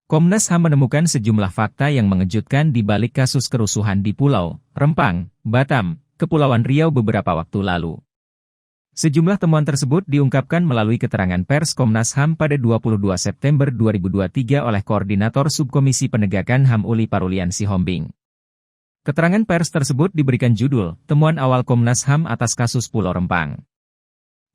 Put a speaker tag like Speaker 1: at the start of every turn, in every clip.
Speaker 1: Komnas HAM menemukan sejumlah fakta yang mengejutkan di balik kasus kerusuhan di Pulau Rempang, Batam, Kepulauan Riau beberapa waktu lalu. Sejumlah temuan tersebut diungkapkan melalui keterangan pers Komnas HAM pada 22 September 2023 oleh Koordinator Subkomisi Penegakan HAM Uli Parulian Sihombing. Keterangan pers tersebut diberikan judul, Temuan Awal Komnas HAM atas kasus Pulau Rempang.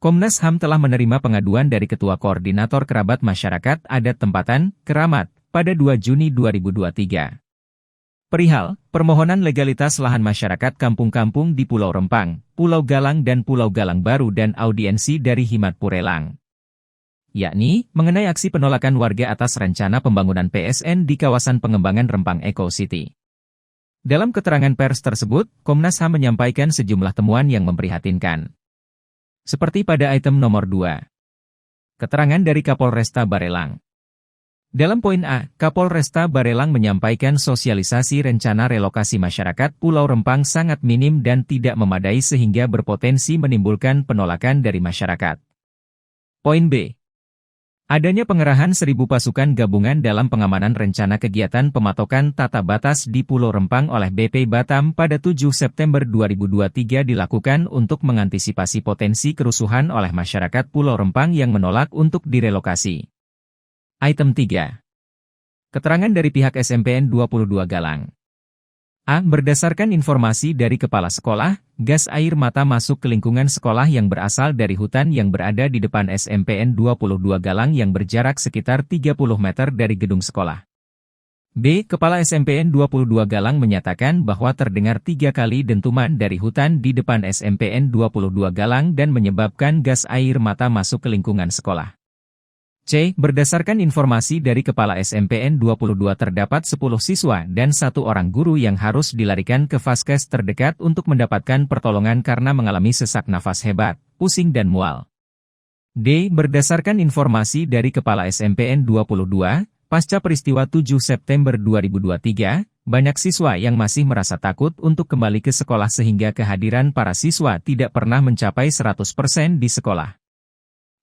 Speaker 1: Komnas HAM telah menerima pengaduan dari Ketua Koordinator Kerabat Masyarakat Adat Tempatan, Keramat, pada 2 Juni 2023. Perihal permohonan legalitas lahan masyarakat kampung-kampung di Pulau Rempang, Pulau Galang dan Pulau Galang Baru dan audiensi dari Himat Purelang. Yakni, mengenai aksi penolakan warga atas rencana pembangunan PSN di kawasan pengembangan Rempang Eco City. Dalam keterangan pers tersebut, Komnas HAM menyampaikan sejumlah temuan yang memprihatinkan. Seperti pada item nomor 2. Keterangan dari Kapolresta Barelang. Dalam poin A, Kapolresta Barelang menyampaikan sosialisasi rencana relokasi masyarakat Pulau Rempang sangat minim dan tidak memadai sehingga berpotensi menimbulkan penolakan dari masyarakat. Poin B. Adanya pengerahan 1.000 pasukan gabungan dalam pengamanan rencana kegiatan pematokan tata batas di Pulau Rempang oleh BP Batam pada 7 September 2023 dilakukan untuk mengantisipasi potensi kerusuhan oleh masyarakat Pulau Rempang yang menolak untuk direlokasi. Item 3. Keterangan dari pihak SMPN 22 Galang. A. Berdasarkan informasi dari kepala sekolah, gas air mata masuk ke lingkungan sekolah yang berasal dari hutan yang berada di depan SMPN 22 Galang yang berjarak sekitar 30 meter dari gedung sekolah. B. Kepala SMPN 22 Galang menyatakan bahwa terdengar 3 kali dentuman dari hutan di depan SMPN 22 Galang dan menyebabkan gas air mata masuk ke lingkungan sekolah. C. Berdasarkan informasi dari Kepala SMPN 22 terdapat 10 siswa dan 1 orang guru yang harus dilarikan ke vaskes terdekat untuk mendapatkan pertolongan karena mengalami sesak nafas hebat, pusing dan mual. D. Berdasarkan informasi dari Kepala SMPN 22, pasca peristiwa 7 September 2023, banyak siswa yang masih merasa takut untuk kembali ke sekolah sehingga kehadiran para siswa tidak pernah mencapai 100% di sekolah.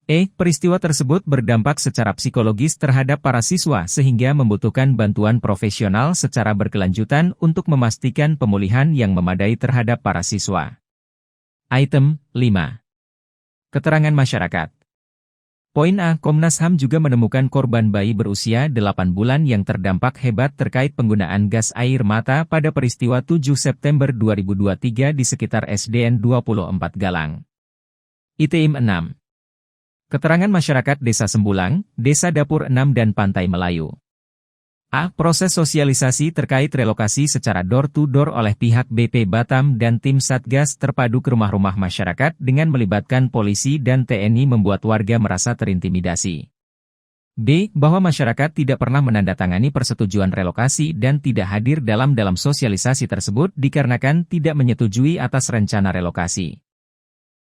Speaker 1: Peristiwa tersebut berdampak secara psikologis terhadap para siswa sehingga membutuhkan bantuan profesional secara berkelanjutan untuk memastikan pemulihan yang memadai terhadap para siswa. Item 5. Keterangan masyarakat. Poin A. Komnas HAM juga menemukan korban bayi berusia 8 bulan yang terdampak hebat terkait penggunaan gas air mata pada peristiwa 7 September 2023 di sekitar SDN 24 Galang. Item 6. Keterangan masyarakat Desa Sembulang, Desa Dapur 6 dan Pantai Melayu. A. Proses sosialisasi terkait relokasi secara door-to-door oleh pihak BP Batam dan tim Satgas terpadu ke rumah-rumah masyarakat dengan melibatkan polisi dan TNI membuat warga merasa terintimidasi. B. Bahwa masyarakat tidak pernah menandatangani persetujuan relokasi dan tidak hadir dalam sosialisasi tersebut dikarenakan tidak menyetujui atas rencana relokasi.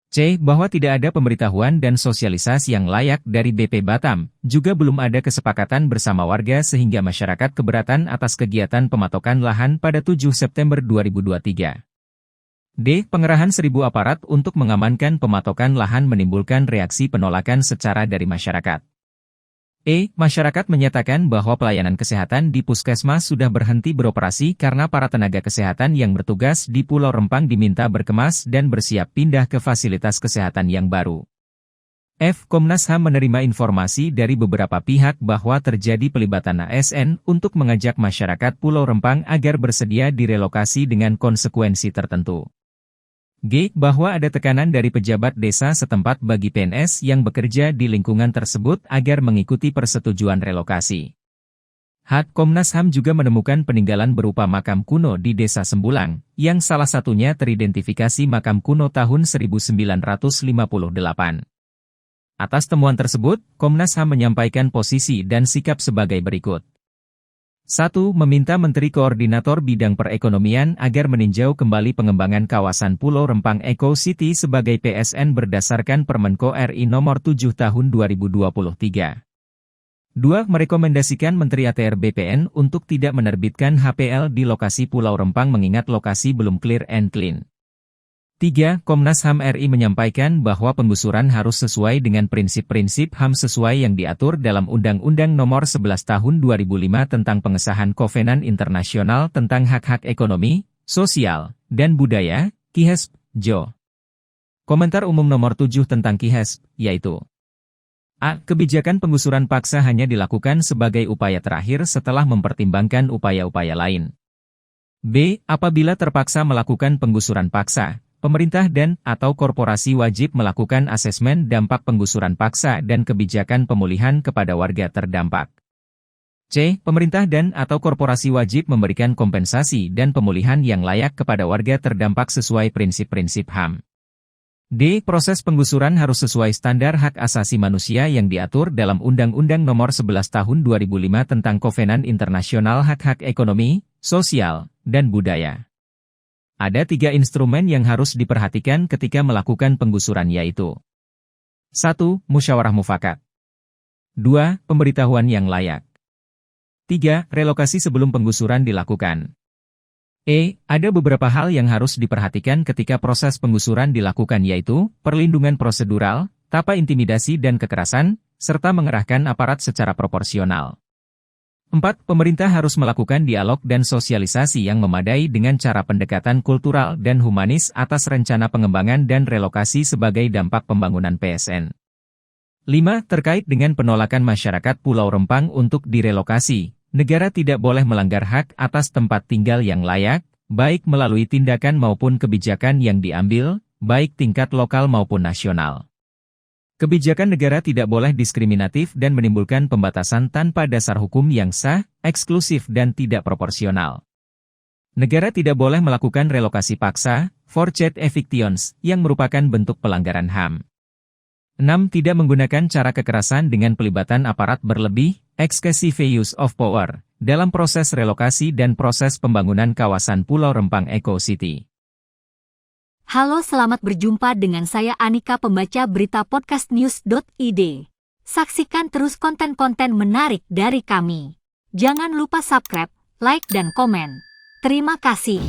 Speaker 1: C. Bahwa tidak ada pemberitahuan dan sosialisasi yang layak dari BP Batam, juga belum ada kesepakatan bersama warga sehingga masyarakat keberatan atas kegiatan pematokan lahan pada 7 September 2023. D. Pengerahan 1.000 aparat untuk mengamankan pematokan lahan menimbulkan reaksi penolakan secara dari masyarakat. Masyarakat menyatakan bahwa pelayanan kesehatan di puskesmas sudah berhenti beroperasi karena para tenaga kesehatan yang bertugas di Pulau Rempang diminta berkemas dan bersiap pindah ke fasilitas kesehatan yang baru. Komnas HAM menerima informasi dari beberapa pihak bahwa terjadi pelibatan ASN untuk mengajak masyarakat Pulau Rempang agar bersedia direlokasi dengan konsekuensi tertentu. G. Bahwa ada tekanan dari pejabat desa setempat bagi PNS yang bekerja di lingkungan tersebut agar mengikuti persetujuan relokasi. H. Komnas HAM juga menemukan peninggalan berupa makam kuno di Desa Sembulang, yang salah satunya teridentifikasi makam kuno tahun 1958. Atas temuan tersebut, Komnas HAM menyampaikan posisi dan sikap sebagai berikut. 1. Meminta Menteri Koordinator Bidang Perekonomian agar meninjau kembali pengembangan kawasan Pulau Rempang Eco City sebagai PSN berdasarkan Permenko RI Nomor 7 Tahun 2023. 2. Merekomendasikan Menteri ATR BPN untuk tidak menerbitkan HPL di lokasi Pulau Rempang mengingat lokasi belum clear and clean. 3. Komnas HAM RI menyampaikan bahwa penggusuran harus sesuai dengan prinsip-prinsip HAM sesuai yang diatur dalam Undang-Undang Nomor 11 Tahun 2005 tentang pengesahan Kovenan Internasional tentang Hak-Hak Ekonomi, Sosial, dan Budaya, KIHESP, Jo. Komentar Umum Nomor 7 tentang KIHESP, yaitu A. Kebijakan penggusuran paksa hanya dilakukan sebagai upaya terakhir setelah mempertimbangkan upaya-upaya lain. B. Apabila terpaksa melakukan penggusuran paksa, pemerintah dan/atau korporasi wajib melakukan asesmen dampak penggusuran paksa dan kebijakan pemulihan kepada warga terdampak. C. Pemerintah dan/atau korporasi wajib memberikan kompensasi dan pemulihan yang layak kepada warga terdampak sesuai prinsip-prinsip HAM. D. Proses penggusuran harus sesuai standar hak asasi manusia yang diatur dalam Undang-Undang Nomor 11 Tahun 2005 tentang Kovenan Internasional Hak-Hak Ekonomi, Sosial, dan Budaya. Ada 3 instrumen yang harus diperhatikan ketika melakukan penggusuran yaitu 1. Musyawarah mufakat. 2. Pemberitahuan yang layak. 3. Relokasi sebelum penggusuran dilakukan. Ada beberapa hal yang harus diperhatikan ketika proses penggusuran dilakukan yaitu perlindungan prosedural, tanpa intimidasi dan kekerasan, serta mengerahkan aparat secara proporsional. 4. Pemerintah harus melakukan dialog dan sosialisasi yang memadai dengan cara pendekatan kultural dan humanis atas rencana pengembangan dan relokasi sebagai dampak pembangunan PSN. 5. Terkait dengan penolakan masyarakat Pulau Rempang untuk direlokasi, negara tidak boleh melanggar hak atas tempat tinggal yang layak, baik melalui tindakan maupun kebijakan yang diambil, baik tingkat lokal maupun nasional. Kebijakan negara tidak boleh diskriminatif dan menimbulkan pembatasan tanpa dasar hukum yang sah, eksklusif dan tidak proporsional. Negara tidak boleh melakukan relokasi paksa, forced evictions, yang merupakan bentuk pelanggaran HAM. 6. Tidak menggunakan cara kekerasan dengan pelibatan aparat berlebih, excessive use of power, dalam proses relokasi dan proses pembangunan kawasan Pulau Rempang Eco City.
Speaker 2: Halo, selamat berjumpa dengan saya Anika, pembaca berita podcastnews.id. Saksikan terus konten-konten menarik dari kami. Jangan lupa subscribe, like dan komen. Terima kasih.